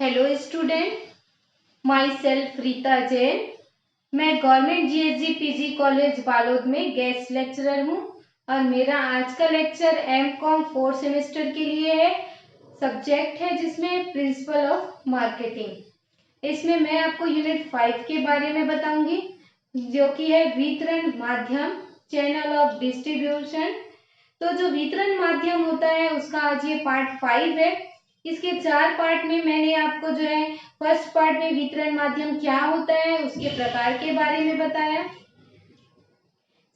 Hello student, myself Rita Jain. मैं government GSG PG college Balod में guest lecturer हूँ और मेरा आज का लेक्चर एमकॉम 4 सेमेस्टर के लिए है। सब्जेक्ट है जिसमें प्रिंसिपल ऑफ मार्केटिंग। इसमें मैं आपको यूनिट 5 के बारे में बताऊंगी, जो कि है वितरण माध्यम, चैनल ऑफ डिस्ट्रीब्यूशन। तो जो वितरण माध्यम होता है उसका आज ये पार्ट 5 है। इसके 4 पार्ट में मैंने आपको जो है फर्स्ट पार्ट में वितरण माध्यम क्या होता है उसके प्रकार के बारे में बताया।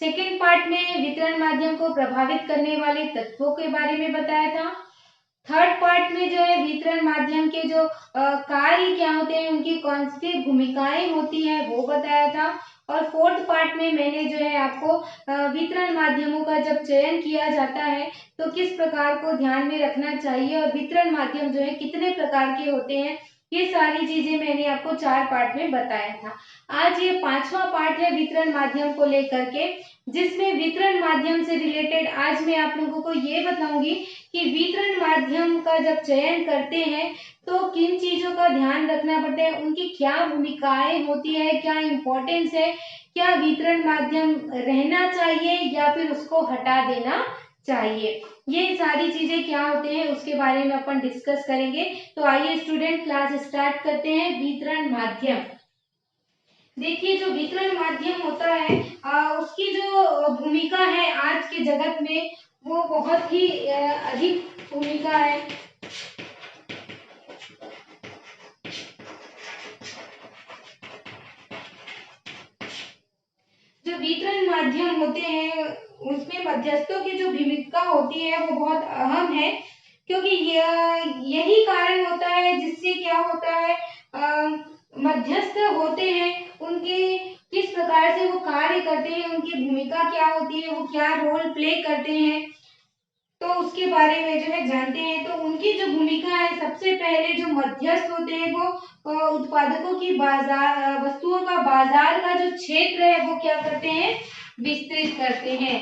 सेकेंड पार्ट में वितरण माध्यम को प्रभावित करने वाले तत्वों के बारे में बताया था। थर्ड पार्ट में जो है वितरण माध्यम के जो कार्य क्या होते हैं, उनकी कौन सी भूमिकाएं होती है वो बताया था। और फोर्थ पार्ट में मैंने जो है आपको वितरण माध्यमों का जब चयन किया जाता है तो किस प्रकार को ध्यान में रखना चाहिए और वितरण माध्यम जो है कितने प्रकार के होते हैं, ये सारी चीजें मैंने आपको 4 पार्ट में बताया था। आज ये 5वां पार्ट है वितरण माध्यम को लेकर के, जिसमें वितरण माध्यम से रिलेटेड आज मैं आप लोगों को ये बताऊंगी कि वितरण माध्यम का जब चयन करते हैं तो किन चीजों का ध्यान रखना पड़ता है, उनकी क्या भूमिकाएं होती है, क्या इम्पोर्टेंस है, क्या वितरण माध्यम रहना चाहिए या फिर उसको हटा देना चाहिए। ये सारी चीजें क्या होते हैं उसके बारे में अपन डिस्कस करेंगे। तो आइए स्टूडेंट, क्लास स्टार्ट करते हैं। वितरण माध्यम, देखिए जो वितरण माध्यम होता है उसकी जो भूमिका है आज के जगत में वो बहुत ही अधिक भूमिका है। जो वितरण माध्यम होते हैं उसमें मध्यस्थों की जो भूमिका होती है वो बहुत अहम है, क्योंकि यही कारण होता है जिससे क्या होता है मध्यस्थ होते हैं उनके किस प्रकार से वो कार्य करते हैं, उनकी भूमिका क्या होती है, वो क्या रोल प्ले करते हैं, तो उसके बारे में जो है जानते हैं। तो उनकी जो भूमिका है, सबसे पहले जो मध्यस्थ होते हैं वो उत्पादकों की बाजार, वस्तुओं का बाजार का जो क्षेत्र है वो क्या करते हैं, विस्तृत करते हैं।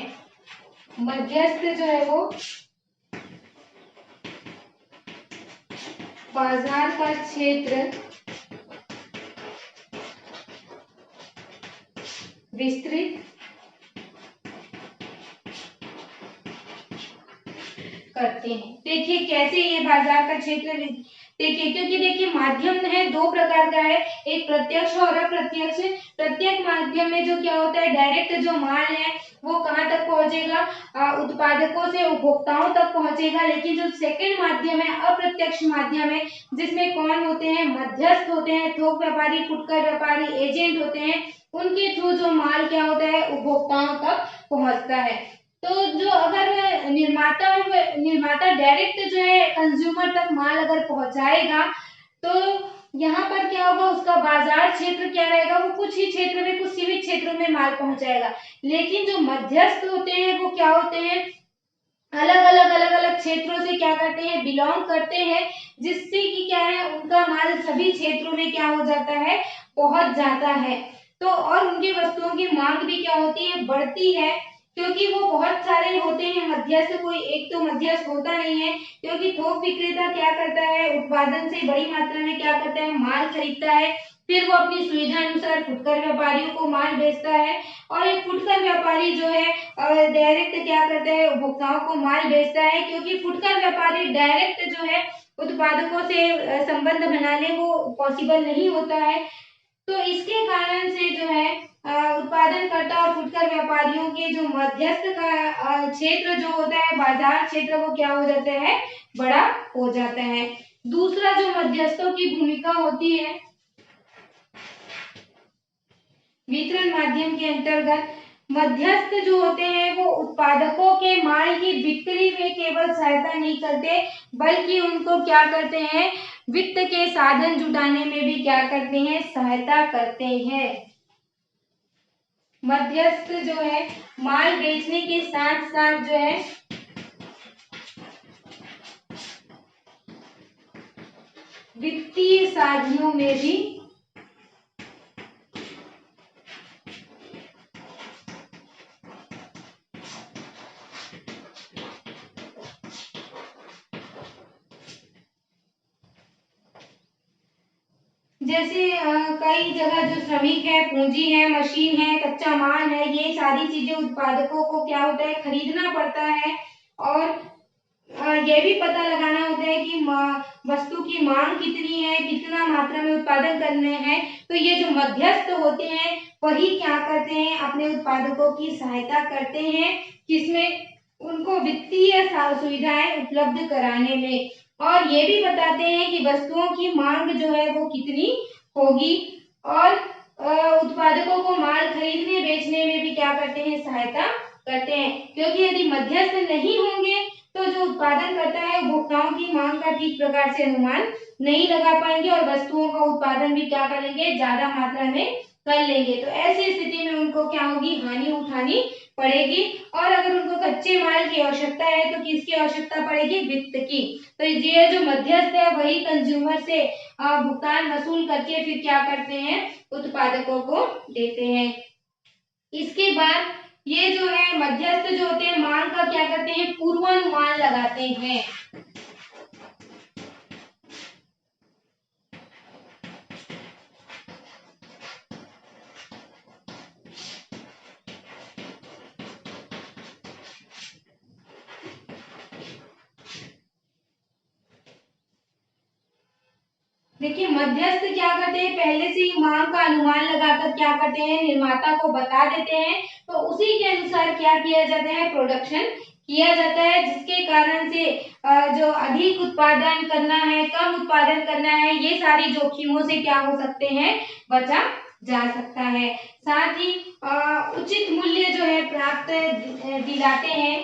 मध्यस्थ जो है वो बाजार का क्षेत्र विस्तृत करते हैं। देखिए कैसे ये बाजार का क्षेत्र, देखिए क्योंकि देखिए माध्यम है दो प्रकार का है, एक प्रत्यक्ष और अप्रत्यक्ष। प्रत्यक्ष माध्यम में जो क्या होता है, डायरेक्ट जो माल है वो कहाँ तक पहुंचेगा, उत्पादकों से उपभोक्ताओं तक पहुंचेगा। लेकिन जो सेकंड माध्यम है, अप्रत्यक्ष माध्यम है, जिसमें कौन होते हैं, मध्यस्थ होते हैं, थोक व्यापारी, फुटकर व्यापारी, एजेंट होते हैं, उनके थ्रू जो माल क्या होता है उपभोक्ताओं तक पहुंचता है। तो जो अगर निर्माता डायरेक्ट जो है कंज्यूमर तक माल अगर पहुंचाएगा तो यहाँ पर क्या होगा, उसका बाजार क्षेत्र क्या रहेगा, वो कुछ ही क्षेत्र में, कुछ सीमित क्षेत्रों में माल पहुंचाएगा। लेकिन जो मध्यस्थ होते हैं वो क्या होते हैं, अलग अलग क्षेत्रों से क्या करते हैं, बिलोंग करते हैं, जिससे कि क्या है उनका माल सभी क्षेत्रों में क्या हो जाता है, पहुंच जाता है। तो और उनकी वस्तुओं की मांग भी क्या होती है, बढ़ती है, क्योंकि वो बहुत सारे होते हैं मध्यस्थ, कोई एक तो मध्यस्थ होता नहीं है। क्योंकि थोक विक्रेता क्या करता है, उत्पादन से बड़ी मात्रा में क्या करता है, माल खरीदता है, फिर वो अपनी सुविधा अनुसार फुटकर व्यापारियों को माल बेचता है। और एक फुटकर व्यापारी जो है डायरेक्ट क्या करता है, उपभोक्ताओं को माल बेचता है, क्योंकि फुटकर व्यापारी डायरेक्ट जो है उत्पादकों से संबंध बनाने वो पॉसिबल नहीं होता है। तो इसके कारण से जो है उत्पादनकर्ता और फुटकर व्यापारियों के जो मध्यस्थ का क्षेत्र जो होता है, बाजार क्षेत्र, वो क्या हो जाता है, बड़ा हो जाता है। दूसरा जो मध्यस्थों की भूमिका होती है वितरण माध्यम के अंतर्गत, मध्यस्थ जो होते हैं वो उत्पादकों के माल की बिक्री में केवल सहायता नहीं करते, बल्कि उनको क्या करते हैं, वित्त के साधन जुटाने में भी क्या करते हैं, सहायता करते हैं। मध्यस्थ जो है माल बेचने के साथ साथ जो है वित्तीय साधनों में भी जैसे कई जगह जो श्रमिक है, पूंजी है, मशीन है, कच्चा माल है, ये सारी चीजें उत्पादकों को क्या होता है, खरीदना पड़ता है। और ये भी पता लगाना होता है कि वस्तु की मांग कितनी है, कितना मात्रा में उत्पादन करने हैं। तो ये जो मध्यस्थ होते हैं वही क्या करते हैं, अपने उत्पादकों की सहायता करते हैं, किसमें, उनको वित्तीय सुविधाएं उपलब्ध कराने में। और ये भी बताते हैं कि वस्तुओं की मांग जो है वो कितनी होगी। और उत्पादकों को माल खरीदने बेचने में भी क्या करते हैं, सहायता करते हैं। क्योंकि यदि मध्यस्थ नहीं होंगे तो जो उत्पादन करता है उपभोक्ताओं की मांग का ठीक प्रकार से अनुमान नहीं लगा पाएंगे और वस्तुओं का उत्पादन भी क्या करेंगे, ज्यादा मात्रा में कर लेंगे। तो ऐसी स्थिति में उनको क्या होगी, हानि उठानी पड़ेगी। और अगर उनको कच्चे माल की आवश्यकता है तो किसकी आवश्यकता पड़ेगी, वित्त की। तो ये जो मध्यस्थ है वही कंज्यूमर से भुगतान वसूल करके फिर क्या करते हैं, उत्पादकों को देते हैं। इसके बाद ये जो है मध्यस्थ जो होते हैं मांग का क्या करते हैं, पूर्वानुमान लगाते हैं। देखिए मध्यस्थ क्या करते हैं, पहले से ही मांग का अनुमान लगाकर क्या करते हैं, निर्माता को बता देते हैं। तो उसी के अनुसार क्या किया जाता है, प्रोडक्शन किया जाता है, जिसके कारण से जो अधिक उत्पादन करना है, कम उत्पादन करना है, ये सारी जोखिमों से क्या हो सकते हैं, बचा जा सकता है। साथ ही उचित मूल्य जो है प्राप्त दिलाते हैं।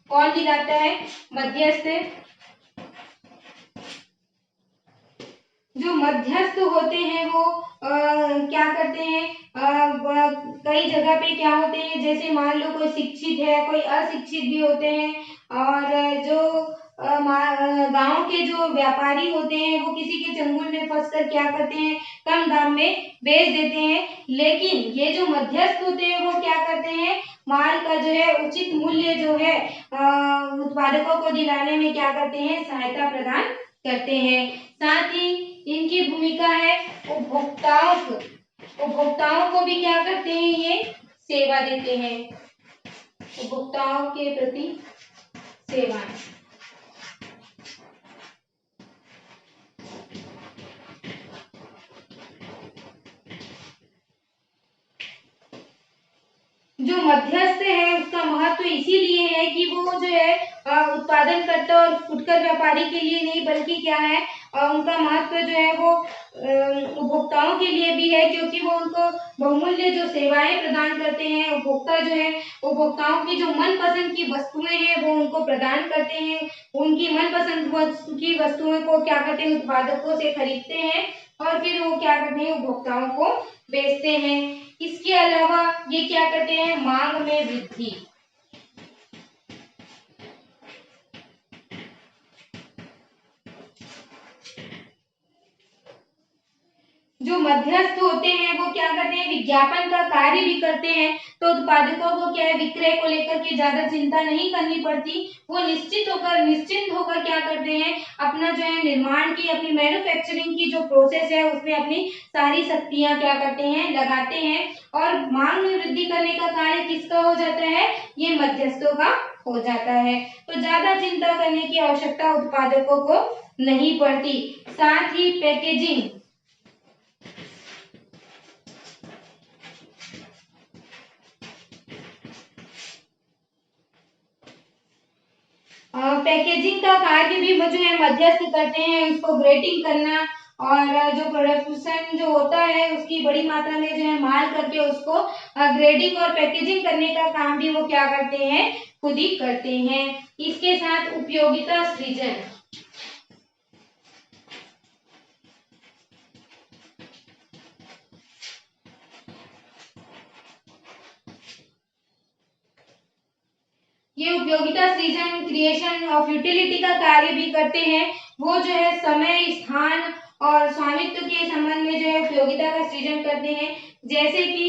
कौन दिलाता है, मध्यस्थ। जो मध्यस्थ होते हैं वो क्या करते हैं, कई जगह पे क्या होते हैं, जैसे मान लो कोई शिक्षित है, कोई अशिक्षित भी होते हैं। और जो गांव के जो व्यापारी होते हैं वो किसी के चंगुल में फंसकर क्या करते हैं, कम दाम में बेच देते हैं। लेकिन ये जो मध्यस्थ होते हैं वो क्या करते हैं, माल का जो है उचित मूल्य जो है उत्पादकों को दिलाने में क्या करते हैं, सहायता प्रदान करते हैं। साथ ही इनकी भूमिका है उपभोक्ताओं को भी क्या करते हैं, ये सेवा देते हैं, उपभोक्ताओं के प्रति सेवा। जो मध्यस्थ है उसका महत्व इसीलिए है कि वो जो है उत्पादनकर्ता और फुटकर व्यापारी के लिए नहीं, बल्कि क्या है, उनका महत्व जो है वो उपभोक्ताओं के लिए भी है, क्योंकि वो उनको बहुमूल्य जो सेवाएं प्रदान करते हैं। उपभोक्ता जो है उपभोक्ताओं की जो मनपसंद की वस्तुएं हैं वो उनको प्रदान करते हैं। उनकी मनपसंद की वस्तुओं को क्या करते हैं, उत्पादकों से खरीदते हैं और फिर वो क्या करते हैं, उपभोक्ताओं को बेचते हैं। इसके अलावा ये क्या करते हैं, मांग में वृद्धि। जो मध्यस्थ होते हैं वो क्या करते हैं, विज्ञापन का कार्य भी करते हैं। तो उत्पादकों को क्या है, विक्रय को लेकर के ज्यादा चिंता नहीं करनी पड़ती। वो निश्चिंत होकर क्या करते हैं, अपना जो है निर्माण की, अपनी मैन्युफैक्चरिंग की जो प्रोसेस है उसमें अपनी सारी शक्तियां क्या करते हैं, लगाते हैं। और मांग में वृद्धि करने का कार्य किसका हो जाता है, ये मध्यस्थों का हो जाता है। तो ज्यादा चिंता करने की आवश्यकता उत्पादकों को नहीं पड़ती। साथ ही पैकेजिंग, पैकेजिंग का कार्य भी जो है मध्यस्थ करते हैं, उसको ग्रेटिंग करना और जो प्रोडक्शन जो होता है उसकी बड़ी मात्रा में जो है माल करके उसको ग्रेडिंग और पैकेजिंग करने का काम भी वो क्या करते हैं, खुद ही करते हैं। इसके साथ उपयोगिता सृजन, ये उपयोगिता सृजन, क्रिएशन ऑफ यूटिलिटी का कार्य भी करते हैं। वो जो है समय, स्थान और स्वामित्व के संबंध में जो है उपयोगिता का सृजन करते हैं। जैसे कि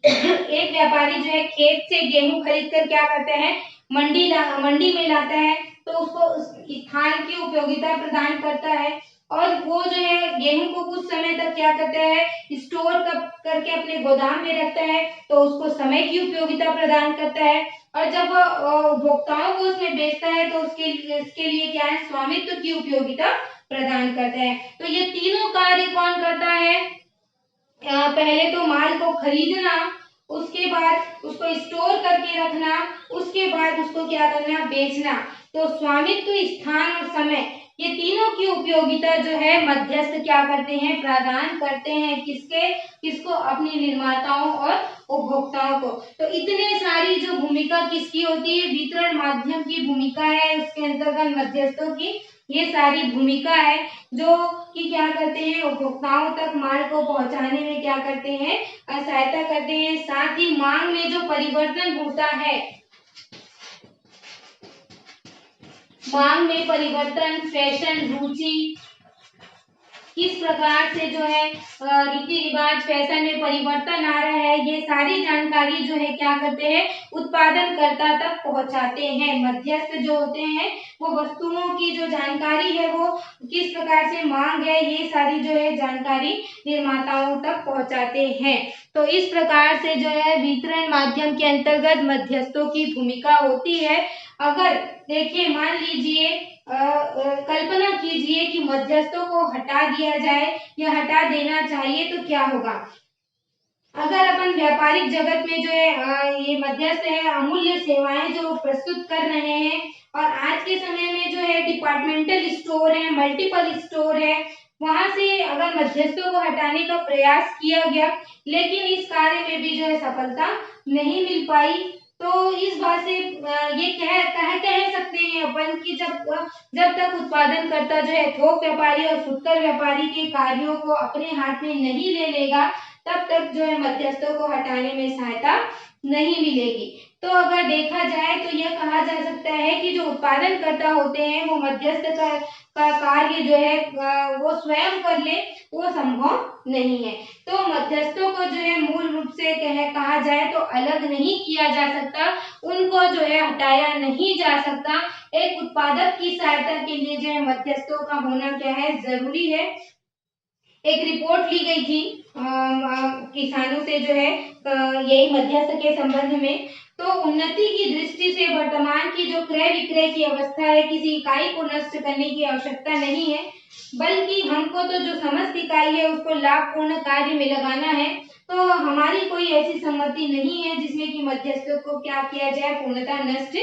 एक व्यापारी जो है खेत से गेहूं खरीद कर क्या करता है, मंडी में लाता है, तो उसको उस स्थान की उपयोगिता प्रदान करता है। और वो जो है गेहूं को कुछ समय तक क्या करता है, स्टोर करके अपने गोदाम में रखता है, तो उसको समय की उपयोगिता प्रदान करता है। और जब उपभोक्ताओं को उसमें बेचता है तो इसके लिए क्या है, स्वामित्व की उपयोगिता प्रदान करता है। तो ये तीनों कार्य कौन करता है, पहले तो माल को खरीदना, उसके बाद उसको स्टोर करके रखना, उसके बाद उसको क्या करना, बेचना। तो स्वामित्व, स्थान और समय, ये तीनों की उपयोगिता जो है मध्यस्थ क्या करते हैं, प्रदान करते हैं। किसको, अपने निर्माताओं और उपभोक्ताओं को। तो इतने सारी जो भूमिका किसकी होती है, वितरण माध्यम की भूमिका है, उसके अंतर्गत मध्यस्थों की ये सारी भूमिका है, जो कि क्या करते हैं, उपभोक्ताओं तक माल को पहुंचाने में क्या करते हैं, सहायता करते हैं। साथ ही मांग में जो परिवर्तन होता है, मांग में परिवर्तन, फैशन, रुचि, किस प्रकार से जो है रीति रिवाज, फैशन में परिवर्तन आ रहा है, ये सारी जानकारी जो है क्या करते हैं, उत्पादनकर्ता तक पहुंचाते हैं। मध्यस्थ जो होते हैं वो वस्तुओं की जो जानकारी है, वो किस प्रकार से मांग है, ये सारी जो है जानकारी निर्माताओं तक पहुंचाते हैं। तो इस प्रकार से जो है वितरण माध्यम के अंतर्गत मध्यस्थों की भूमिका होती है। अगर देखिए, मान लीजिए, कल्पना कीजिए कि मध्यस्थों को हटा दिया जाए या हटा देना चाहिए तो क्या होगा। अगर अपन व्यापारिक जगत में जो है ये मध्यस्थ है, अमूल्य सेवाएं जो प्रस्तुत कर रहे हैं, और आज के समय में जो है डिपार्टमेंटल स्टोर है, मल्टीपल स्टोर है, वहां से अगर मध्यस्थों को हटाने का प्रयास किया गया, लेकिन इस कार्य में भी जो है सफलता नहीं मिल पाई, तो इस बात से ये कह सकते हैं अपन कि जब तक उत्पादनकर्ता जो है थोक व्यापारी और फुटकर व्यापारी के कार्यों को अपने हाथ में नहीं ले लेगा, तब तक जो है मध्यस्थों को हटाने में सहायता नहीं मिलेगी। तो अगर देखा जाए तो यह कहा जा सकता है कि जो उत्पादनकर्ता होते हैं वो मध्यस्थ का कार्य जो है वो स्वयं कर ले, वो संभव नहीं है। तो मध्यस्थों को जो है मूल रूप से कहा जाए तो अलग नहीं किया जा सकता, उनको जो है हटाया नहीं जा सकता। एक उत्पादक की सहायता के लिए जो है मध्यस्थों का होना क्या है, जरूरी है। एक रिपोर्ट ली गई थी किसानों से जो है यही मध्यस्थ के संबंध में। तो उन्नति की दृष्टि से वर्तमान की जो क्रय विक्रय की अवस्था है, किसी इकाई को नष्ट करने की आवश्यकता नहीं है, बल्कि हमको तो जो समस्त इकाई है उसको लाभपूर्ण कार्य में लगाना है। तो हमारी कोई ऐसी सम्मति नहीं है जिसमें कि मध्यस्थों को क्या किया जाए, पूर्णतः नष्ट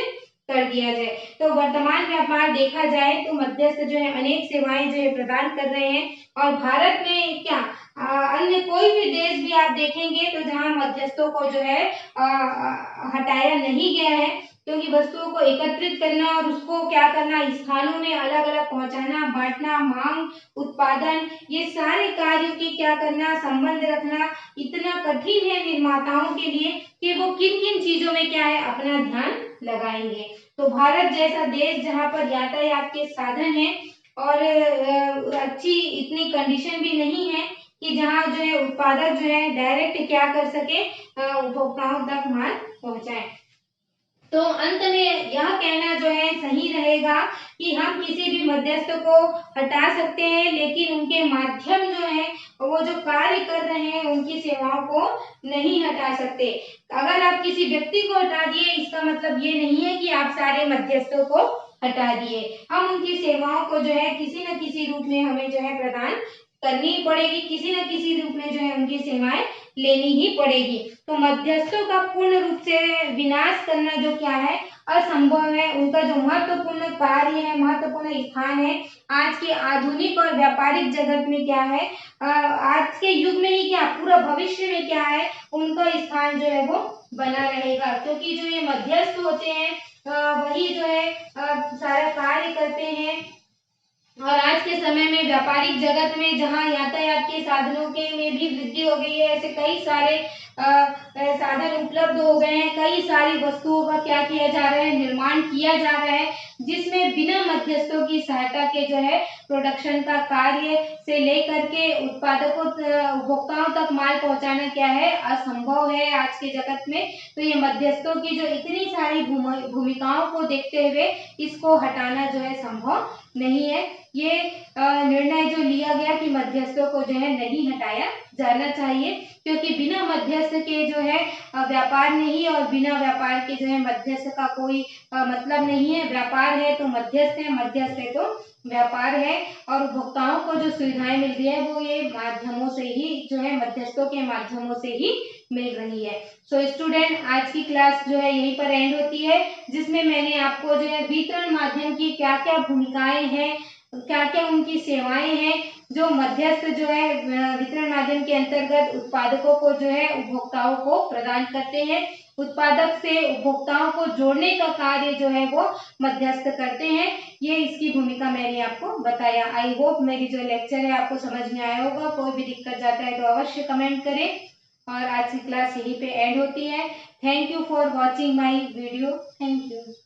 कर दिया जाए। तो वर्तमान व्यापार देखा जाए तो मध्यस्थ जो है अनेक सेवाएं जो है प्रदान कर रहे हैं, और भारत में क्या अन्य कोई भी देश भी आप देखेंगे तो जहां मध्यस्थों को जो है हटाया नहीं गया है, क्योंकि वस्तुओं को एकत्रित करना और उसको क्या करना, स्थानों में अलग अलग पहुंचाना, बांटना, मांग, उत्पादन, ये सारे कार्यों की क्या करना, संबंध रखना इतना कठिन है निर्माताओं के लिए कि वो किन किन चीजों में क्या है अपना ध्यान लगाएंगे। तो भारत जैसा देश जहाँ पर यातायात के साधन है और अच्छी इतनी कंडीशन भी नहीं है कि जहाँ जो है उत्पादक जो है डायरेक्ट क्या कर सके, उपभोक्ताओं तक माल पहुंचाए। तो अंत में यह कहना जो है सही रहेगा कि हम किसी भी मध्यस्थ को हटा सकते हैं, लेकिन उनके माध्यम जो है वो जो कार्य कर रहे हैं उनकी सेवाओं को नहीं हटा सकते। अगर आप किसी व्यक्ति को हटा दिए, इसका मतलब ये नहीं है कि आप सारे मध्यस्थों को हटा दिए। हम उनकी सेवाओं को जो है किसी न किसी रूप में हमें जो है प्रदान करनी ही पड़ेगी, किसी न किसी रूप में जो है उनकी सेवाएं लेनी ही पड़ेगी। तो मध्यस्थों का पूर्ण रूप से विनाश करना जो क्या है, असंभव है। उनका जो महत्वपूर्ण कार्य है, महत्वपूर्ण स्थान है आज के आधुनिक और व्यापारिक जगत में क्या है, आज के युग में ही क्या पूरा भविष्य में क्या है, उनका स्थान जो है वो बना रहेगा। क्योंकि जो ये मध्यस्थ होते हैं वही जो है सारा कार्य करते हैं। और आज के समय में व्यापारिक जगत में जहां यातायात के साधनों के में भी वृद्धि हो गई है, ऐसे कई सारे साधन उपलब्ध हो गए हैं, कई सारी वस्तुओं का क्या किया जा रहा है, निर्माण किया जा रहा है, जिसमें बिना मध्यस्थों की सहायता के जो है प्रोडक्शन का कार्य से लेकर के उत्पादकों उपभोक्ताओं तक माल पहुंचाना क्या है, असंभव है आज के जगत में। तो ये मध्यस्थों की जो इतनी सारी भूमिकाओं को देखते हुए इसको हटाना जो है संभव नहीं है। ये निर्णय जो लिया गया कि मध्यस्थों को जो है नहीं हटाया जाना चाहिए, क्योंकि बिना मध्यस्थ के जो है व्यापार नहीं, और बिना व्यापार के जो है मध्यस्थ का कोई मतलब नहीं है। व्यापार है तो मध्यस्थ है, मध्यस्थ है तो व्यापार है, और उपभोक्ताओं को जो सुविधाएं मिल रही है वो ये माध्यमों से ही जो है, मध्यस्थों के माध्यमों से ही मिल रही है। सो स्टूडेंट, आज की क्लास जो है यहीं पर एंड होती है, जिसमें मैंने आपको जो है वितरण माध्यम की क्या क्या भूमिकाएं हैं, क्या क्या उनकी सेवाएं हैं, जो मध्यस्थ जो है वितरण माध्यम के अंतर्गत उत्पादकों को जो है उपभोक्ताओं को प्रदान करते हैं, उत्पादक से उपभोक्ताओं को जोड़ने का कार्य जो है वो मध्यस्थ करते हैं। ये इसकी भूमिका मैंने आपको बताया। आई होप मेरी जो लेक्चर है आपको समझ में आया होगा। कोई भी दिक्कत जाता है तो अवश्य कमेंट करें, और आज की क्लास यहीं पे एंड होती है। Thank you for watching my video. Thank you.